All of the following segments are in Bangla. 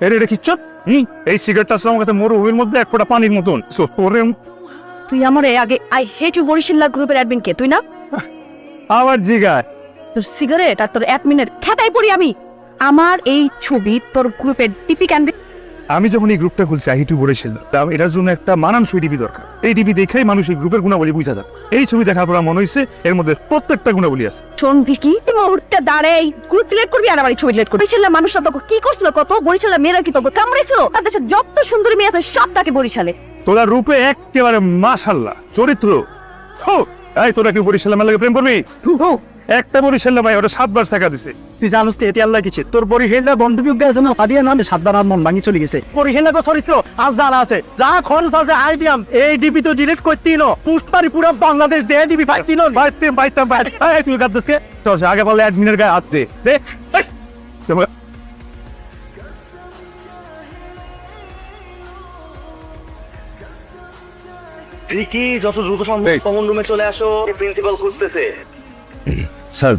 এটা কিচ্ছত এই সিগারেটটা আমার কাছে মরুভূমির মধ্যে এক ফোঁটা পানির মতন। তুই আমার আগে আই হেট ইউ বরিশাল্লাহ গ্রুপের অ্যাডমিন কে তুই না? আবার জিগায় তোর সিগারেট আর তোর অ্যাডমিনের খেতাই পড়ি আমি। আমার এই ছবি তোর গ্রুপের টিপি ক্যান্ডি। আমি যখন এই গ্রুপটা খুলছি আহিটু বলেছিলাম এটার জন্য একটা মানানসই টিভি দরকার। এই টিভি দেখেই মানুষ এই গ্রুপের গুণাবলী বুঝা যায়। এই ছবি দেখার পর মনে হয়েছে এর মধ্যে প্রত্যেকটা গুণাবলী আছে। শোন ভিকি, তুই মুহূর্তে দাঁড়াই গ্রুপ ডিলিট করবি আর আমার ছবি ডিলিট করবি। বরিশালের মানুষরা তোকে কি করছিল, কত বরিশালের মেয়েরা কি তোকে কামড়েছিল? তাদের সাথে যত সুন্দরী মেয়ে আছে সব তাকে বরিশালে। তোরা রূপে একেবারে মাশাআল্লাহ, চরিত্র এই তোরা কি বরিশালের মেলাকে প্রেম করবি? একটা বরিশাল ভাই ওরা 7 বার টাকা দিছে। তুই জানোস তো এতে আল্লাহ কিছু তোর বরিশাল বন্ধুবিজ্ঞ আছে না, হাদিয়া নামে 7 বার আর মন ভাঙি চলে গেছে। বরিশাল চরিত্র আজ জানা আছে, যা খরচ আছে আই দিয়াম। এই ডিপি তো ডিলিট করতেই নো, পোস্ট পারি পুরো বাংলাদেশ দিয়ে দিবি পাইতিন বাইতাম এই তুই গাদছকে চল আগে বলে অ্যাডমিনের গায়ে হাত দে দে। রিকি যত দ্রুত সম্ভব কমন রুমে চলে আসো, প্রিন্সিপাল খুঁজতেছে। স্যার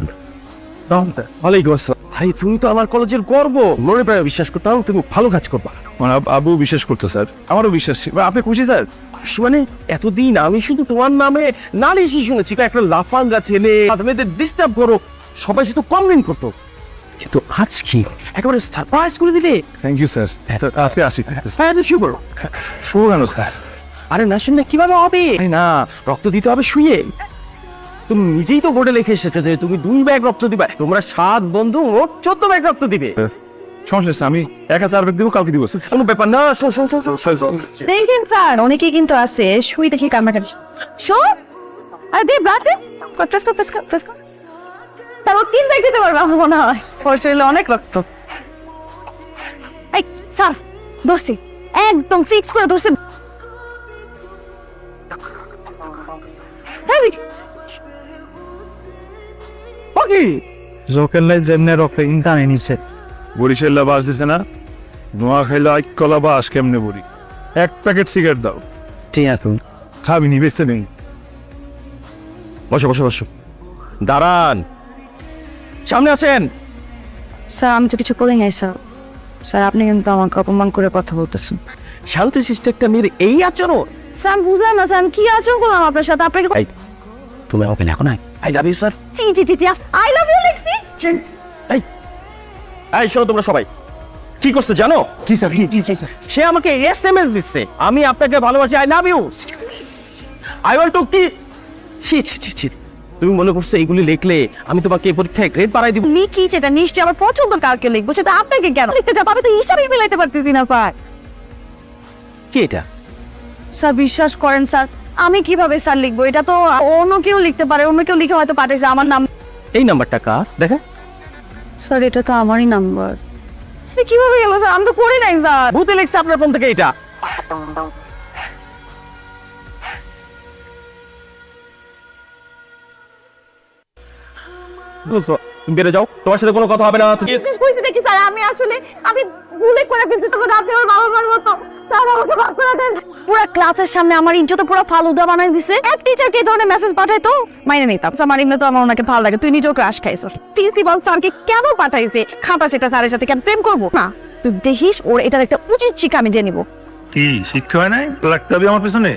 ওয়ালাইকুম আসসালাম। ভাই তুমি তো আমার কলেজের গর্ব, মনে প্রায় বিশ্বাস করতাম তুমি ভালো কাজ করবা। মানে আবু বিশ্বাস করতো স্যার, আমারও বিশ্বাস ছিল। আপনি খুশি স্যার? মানে এতদিন আমি শুধু তোমার নামে নালিশই শুনেছি, একটা লাফাঙ্গা ছেলে মেয়েদের ডিস্টার্ব করো, সবাই শুধু কমপ্লেন করতো, কিন্তু আজ কি একেবারে সারপ্রাইজ করে দিলে। Thank you sir. আজকে আসি। শুভ কেন স্যার? আরে না শুনলে কিভাবে হবে? না, রক্ত দিতে হবে শুয়ে। তুমি নিজেই তো বোর্ডে লিখে এসেছো যে তুমি 2 ব্যাগ রক্ত দিবে, তোমরা 7 বন্ধু মোট 14 ব্যাগ রক্ত দিবে। সমস্যা আমি একা 4 ব্যাগ দিব, কালকে দিব। কোনো ব্যাপার না। দেখেন স্যার অনেকেই কিন্তু আছে শুই দেখি কান্নাকাটি। শোন আরে দে ব্লাড দে, প্রেস কর। তারও 3 ব্যাগ দিতে পারবে আমার মনে হয়। শরীরে অনেক রক্ত। এই স্যার ধরছি, একদম ফিক্স করে ধরছি। বরিশাল্লা বাস দিছে না, নোয়া খাইলে কলা বাস কেমনে বড়ি। 1 প্যাকেট সিগারেট দাও। ঠিক আছে খাবি নি, বেচতে নেই। বসো দাঁড়ান, সামনে আসেন। স্যার আমি তো কিছু করি নাই স্যার। স্যার আপনি কিন্তু আমাকে অপমান করে কথা বলতেছেন। শান্তি শিষ্ট একটা মেয়ের এই আচরণ। স্যার আমি বুঝলাম না স্যার আমি কি আচরণ করলাম আপনার সাথে? আপনাকে তুমি আমাকে লেখো না আই লাভ ইউ স্যার। জি আই লাভ ইউ লিখছি। এই শোনো তোমরা সবাই, কি করতে জানো? কি স্যার? কি স্যার? সে আমাকে SMS দিচ্ছে, আমি আপনাকে ভালোবাসি, I love you, I want to কি। ছি তুমি মনে করছো এইগুলি লিখলে আমি তোমাকে পরীক্ষায় গ্রেড বাড়াই দিব? লিখি যেটা নিশ্চয়ই আমার পছন্দের কাউকে লিখবো, সেটা আপনাকে কেন লিখতে যাবো? আমি তো হিসাবই মিলাইতে পারতেছি না স্যার। কি এটা? স্যার বিশ্বাস করেন স্যার, আমি কিভাবে স্যার লিখবো? এটা তো অন্য কেউ লিখতে পারে, অন্য কেউ লিখে হয়তো পাঠাইছে আমার নাম। এই নাম্বারটা কার দেখা? স্যার এটা তো আমারই নাম্বার। কিভাবে গেল স্যার? আমি তো করি নাই স্যার। ভূতে লিখছে আপনার ফোন থেকে এটা। তুমি বেরো যাও, তোমার সাথে কোনো কথা হবে না। বুঝতে দেখি স্যার আমি আসলে আমি ভুলে করে ফেলছি, তখন আপনি আমার বাবা মার মতো। স্যার আমাকে মাফ করে দেন। পুরো ক্লাসের সামনে আমার ইজ্জত পুরো ফালুদা বানাই দিছে। এক টিচারকে এই ধরনের মেসেজ পাঠায় তো মাইনে নিতাম। আমার এমনি তো আমার ওনাকে ভালো লাগে, তুই নিজেও ক্রাশ খাইছো। প্রিন্সিপাল স্যারকে কেন পাঠাইছে? খাটা সেটা স্যারের সাথে কেন প্রেম করবো না? তুই দেখিস ওর এটার একটা উচিত শিক্ষা আমি দিয়ে নিবো। কি শিক্ষা হয় নাই? লাগতে হবে আমার পেছনে।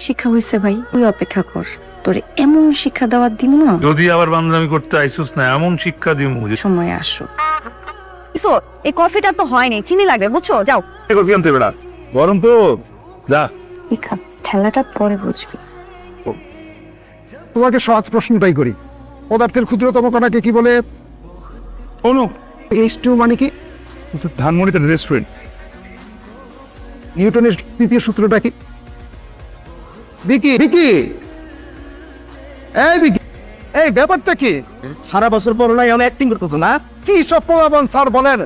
শিক্ষা হয়েছে ভাই, তুই অপেক্ষা কর, তোরে এমন শিক্ষা দেওয়ার দিব না, যদি আবার বান্দরামি করতে আইসুস না, এমন শিক্ষা দিমু যে সময় আসো। এই কফিটা তো হয়নি, চিনি লাগবে বুঝছো। যাও কফি আনতে বেড়া, গরম তো যা। ঠেলাটা পরে বুঝবি। তোমাকে সহজ প্রশ্নটাই করি, পদার্থের ক্ষুদ্রতম কণাকে কি বলে? অনু H2 মানে কি? ধানমন্ডিতে রেস্টুরেন্ট। নিউটনের তৃতীয় সূত্রটা কি? ভিকি এই ব্যাপারটা কি? সারা বছর পড়াশোনায় অনেক অ্যাক্টিং করতেছো না? কি সব পোলাপান স্যার বলেন?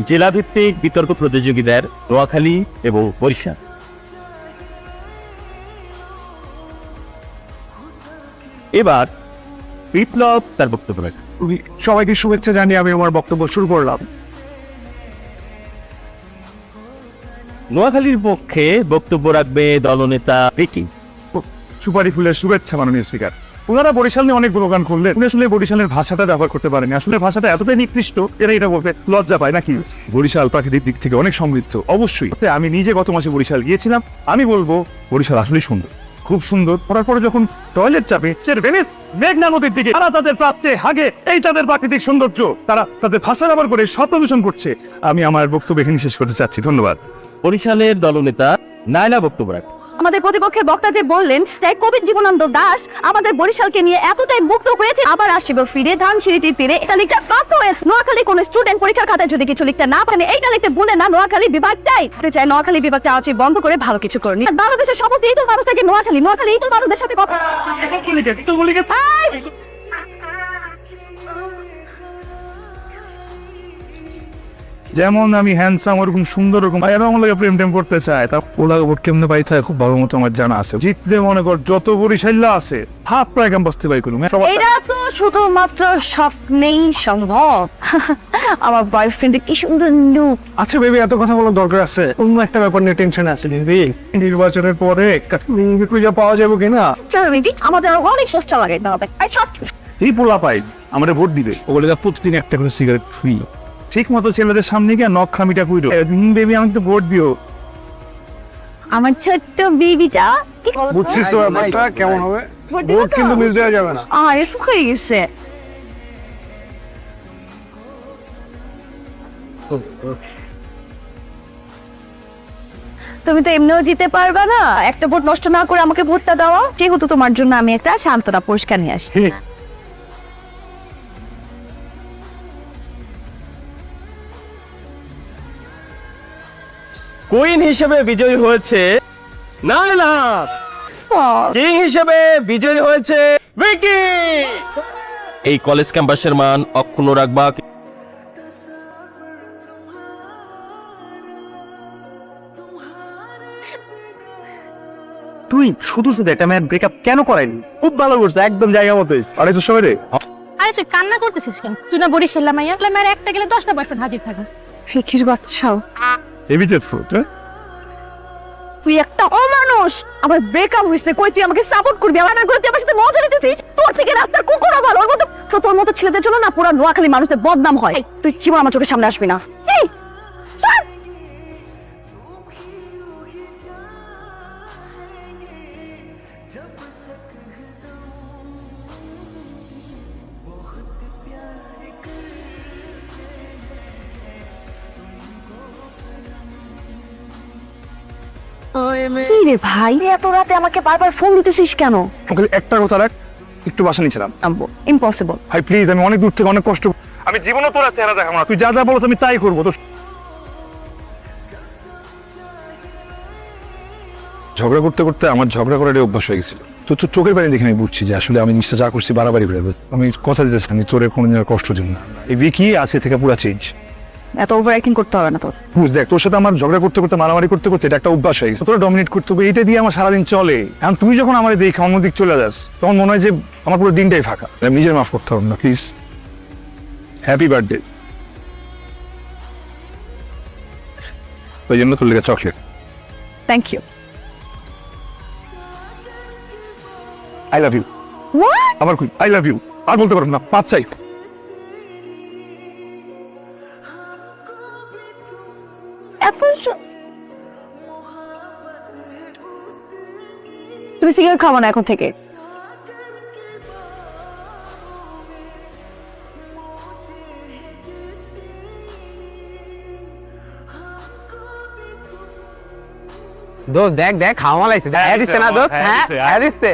জেলা ভিত্তিক বিতর্ক প্রতিযোগিতার নোয়াখালী এবং বরিশাল। এবার বিপ্লব তার বক্তব্য রাখে। সবাইকে শুভেচ্ছা জানিয়ে আমি আমার বক্তব্য শুরু করলাম। নোয়াখালীর পক্ষে বক্তব্য রাখবে দলনেতা ভিকি। সুপারি ফুলের শুভেচ্ছা মাননীয় স্পিকার। ওনারা বরিশাল নিয়ে অনেক গুণগান করলেন, উনি আসলে বরিশালের ভাষাটা ব্যবহার করতে পারেনি। আসলে ভাষাটা এতটাই নিকৃষ্ট, এরা এটা বলতে লজ্জা পায় নাকি। বরিশাল প্রাকৃতিক দিক থেকে অনেক সমৃদ্ধ, অবশ্যই। আমি নিজে গত মাসে বরিশাল গিয়েছিলাম, আমি বলবো বরিশাল আসলেই সুন্দর, খুব সুন্দর। করার পরে যখন টয়লেট চাপে ভেনিস মেঘনা নদীর দিকে, তারা তাদের প্রাচ্যে হাগে, এই তাদের প্রাকৃতিক সৌন্দর্য, তারা তাদের ভাষা ব্যবহার করে শব্দ দূষণ করছে। আমি আমার বক্তব্য এখানে শেষ করতে চাচ্ছি, ধন্যবাদ। বরিশালের দলনেতা নাইলা বক্তব্য রাখ। আমাদের প্রতিপক্ষের বক্তা যে বললেন যে কবি জীবনানন্দ দাশ আমাদের বরিশালকে নিয়ে এতটাই মুগ্ধ হয়েছে, আবার আসবে ফিরে ধানসিঁড়িটির তীরে। এটা লিখতে বাধ্য হয়েছে। নোয়াখালী কোন স্টুডেন্ট পরীক্ষার খাতায় যদি কিছু লিখতে না পারে, এইটা লিখতে বলে না নোয়াখালী বিভাগটাই চাই। নোয়াখালী বিভাগটা আছে বন্ধ করে ভালো কিছু করনি। বাংলাদেশের সমস্ত ইতুল মানুষ থেকে নোয়াখালী ইতুল মানুষদের সাথে কথা। যেমন আমি হ্যান্ডসাম, ওরকম সুন্দর, ওরকম এরা আমার লাগে প্রেম টেম করতে চায়, তা ওলা ভোট কেমনে পাই থাকে খুব ভালো মতো আমার জানা আছে। জিতলে মনে কর যত বরিশাল্লা আছে হাফ প্রায় ক্যাম্পাস থেকে বাই করুম। এটা তো শুধুমাত্র স্বপ্নেই সম্ভব। আমার বয়ফ্রেন্ড কি সুন্দর লুক। আচ্ছা বেবি, এত কথা বলার দরকার আছে? অন্য একটা ব্যাপার নিয়ে টেনশন আছে বেবি। নির্বাচনের পরে খুঁজে পাওয়া যাবে কিনা? চলো বেবি, আমাদের অনেক চেষ্টা লাগাইতে হবে। এই পোলা পাই আমাদের ভোট দিবে, ওগুলো প্রতিদিন একটা করে সিগারেট ফ্রি। ঠিক মতো ছেলেদের সামনে গিয়ে নখ খামিটা কইরো, বেবি আমি তো ভোট দিও। আমার ছোট্ট বেবিটা বুঝছিস তো ব্যাপারটা কেমন হবে? ভোট কিন্তু মিস দেওয়া যাবে না। আরে শুকিয়ে গেছে। তুমি তো এমনিও জিতে পারবা না, একটা ভোট নষ্ট না করে আমাকে ভোটটা দেওয়া। যেহেতু তোমার জন্য আমি একটা সান্ত্বনা পুরস্কার নিয়ে আসছি। কুইন হিসেবে বিজয়ী হয়েছে নাইলা, কিং হিসেবে বিজয়ী হয়েছে ভিকি। এই কলেজ ক্যাম্পাসের মান অক্ষুণ্ণ রাখবা। তুই শুধু শুধু একটা ম্যান ব্রেকআপ কেন করাইলি? খুব ভালো করছে, একদম জায়গা মতো হয়েছে। আরে তো সবাই রে, আরে তুই কান্না করতেছিস কেন? তুই না বরিশাল মাইয়া, মায়ের একটা গেলে 10টা বয়ফ্রেন্ড হাজির থাকে। ফিকির বাচ্চাও এবিজেট ফ্রুট। তুই একটা অমানুষ। আমার ব্রেকআপ হইছে, কই তুই আমাকে সাপোর্ট করবি? আমার না করে তুই আমার সাথে মজা নিতেছিস? তোর থেকে রাস্তার কুকুরও ভালো। ওর মতো তোর মতো ছেলেদের জন্য না পুরো নোয়াখালী মানুষদের বদনাম হয়। তুই জীবন আমার চোখের সামনে আসবি না। কি রে ভাই, এত রাতে আমাকে বারবার ফোন দিতেছিস কেন? একটা কথা রাখ, একটু বাসা নিয়েছিলাম। ইম্পসিবল। ভাই প্লিজ, আমি অনেক দূর থেকে অনেক কষ্ট, আমি জীবনও তোরা চেহারা দেখাবো না। তুই যা যা বলছ আমি তাই করবো। তো ঝগড়া করতে করতে আমার ঝগড়া করার অভ্যাস হয়ে গেছিল। তো তোর চোখের বাইরে দেখে আমি বুঝছি যে আসলে আমি জিনিসটা যা করছি বাড়াবাড়ি করে। আমি কথা দিতেছি আমি তোরে কোনো কষ্ট দিন না। এই বিকি আজকে থেকে পুরো চেঞ্জ। এত ওভার অ্যাক্টিং করতে হবে না তোর। বুঝ দেখ, তোর সাথে আমার ঝগড়া করতে করতে মারামারি করতে করতে এটা একটা অভ্যাস হয়ে গেছে। তোরা ডমিনেট করতে হবে, এইটা দিয়ে আমার সারাদিন চলে। এখন তুই যখন আমার দেখে অন্যদিক চলে যাস, তখন মনে হয় যে আমার পুরো দিনটাই ফাঁকা। আমি নিজের মাফ করতে হবে না প্লিজ। Happy birthday. ওই জন্য তোর লেগে chocolate. Thank you. I love you. What? আবার কই আই লাভ ইউ? আর বলতে পারবো না, পাঁচ চাই। এত তুমি সিগারেট খাবো না এখন থেকে। দোস্ত দেখ দেখ খাওয়া লাইছে, দিচ্ছে না দোস্ত? হ্যাঁ দিচ্ছে।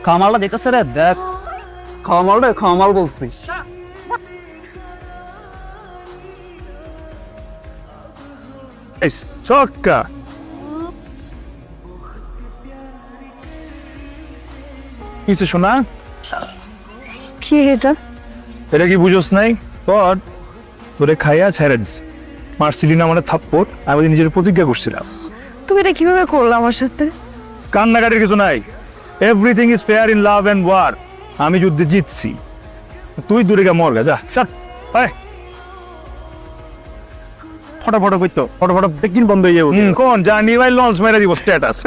খামালটা দেখতেছে রে, দেখ খামাল বলছিস। ছক্কা। কিছু শোনা, কি এটা? এটা কি বুঝোস নাই? পর তোরে খাইয়া ছেড়ে দিস। মারছিলি না আমার থাপ্পড়, আমি নিজের প্রতিজ্ঞা করছিলাম। তুমি এটা কিভাবে করলে আমার সাথে? কান্নাকাটির কিছু নাই। Everything is fair in love and war. আমি যুদ্ধে জিতছি, তুই দূরে গা মরগা যা। ফটাফট করতো, ফটাফট একদিন বন্ধ হয়ে যাবো। কোন জানি ভাই লঞ্চ মেরে দিব স্ট্যাটাস।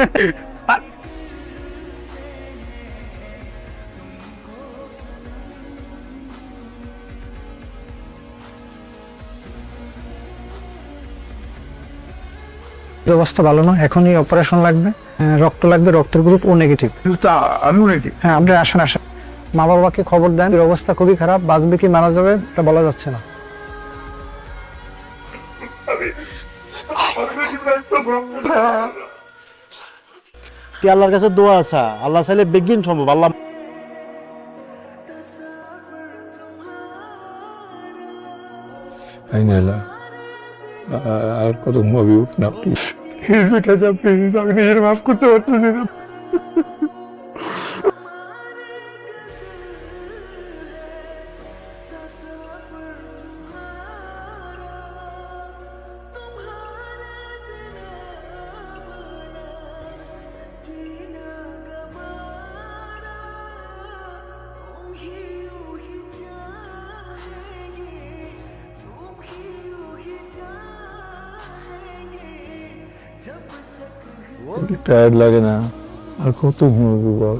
অবস্থা ভালো না, এখনই অপারেশন লাগবে, রক্ত লাগবে, রক্তের গ্রুপ ও নেগেটিভ। আমিও রেডি। হ্যাঁ আপনি আসেন আসেন, মা বাবাকে খবর দেন, এর অবস্থা খুবই খারাপ, বাঁচবে কি মারা যাবে এটা বলা যাচ্ছে না। তুই আল্লাহর কাছে দোয়া আছে, আল্লাহ চাইলে বেগিন সম্ভব। আল্লাহ আর কত ঘুমাবি, উঠ না প্লিজ প্লিজ, আমি নিজের মাফ করতে পারতেছি না। টায়ার্ড লাগে না? আর কত ঘুমাবি বল?